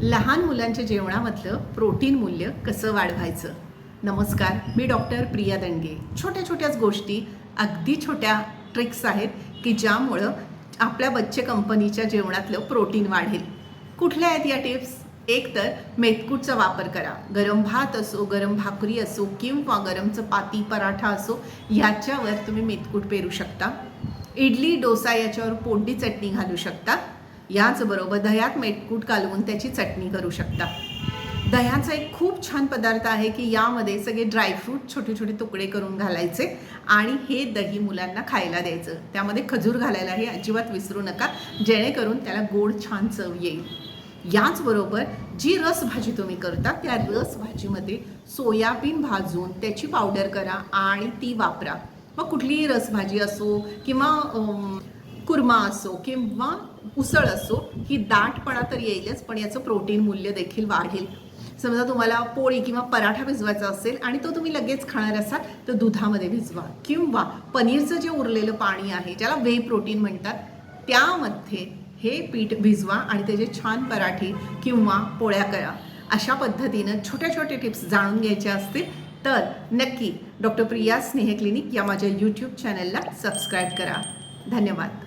लहान मुलांच्या जेवणामधलं प्रोटीन मूल्य कसं वाढवायचं. नमस्कार, मी डॉक्टर प्रिया दंडगे. छोट्या छोट्याच गोष्टी, अगदी छोट्या ट्रिक्स आहेत की ज्यामुळं आपल्या बच्चे कंपनीच्या जेवणातलं प्रोटीन वाढेल. कुठल्या आहेत या टिप्स? एक तर मेथकूटचा वापर करा. गरम भात असो, गरम भाकरी असो किंवा गरम चपाती पराठा असो, याच्यावर तुम्ही मेथकूट पेरू शकता. इडली डोसा याच्यावर पोंडी चटणी घालू शकता. याचबरोबर दह्यात मेथकूट कालवून त्याची चटणी करू शकता. दह्याचा एक खूप छान पदार्थ आहे की यामध्ये सगळे ड्रायफ्रूट छोटे छोटे तुकडे करून घालायचे आणि हे दही मुलांना खायला द्यायचं. त्यामध्ये खजूर घालायला हे अजिबात विसरू नका, जेणेकरून त्याला गोड छान चव येईल. याचबरोबर जी रसभाजी तुम्ही करता त्या रसभाजीमध्ये सोयाबीन भाजून त्याची पावडर करा आणि ती वापरा. मग कुठलीही रसभाजी असो किंवा कुर्मा असो किंवा उसळ असो, ही दाटपणा तर येईलच, पण याचं प्रोटीन मूल्य देखील वाढेल. समजा तुम्हाला पोळी किंवा पराठा भिजवायचा असेल आणि तो तुम्ही लगेच खाणार असाल तर दुधामध्ये भिजवा किंवा पनीरचं जे उरलेलं पाणी आहे ज्याला व्हे प्रोटीन म्हणतात, त्यामध्ये हे पीठ भिजवा आणि त्याचे छान पराठे किंवा पोळ्या करा. अशा पद्धतीनं छोट्या छोट्या टिप्स जाणून घ्यायच्या असतील तर नक्की डॉक्टर प्रिया स्नेह क्लिनिक या माझ्या यूट्यूब चॅनलला सबस्क्राईब करा. धन्यवाद.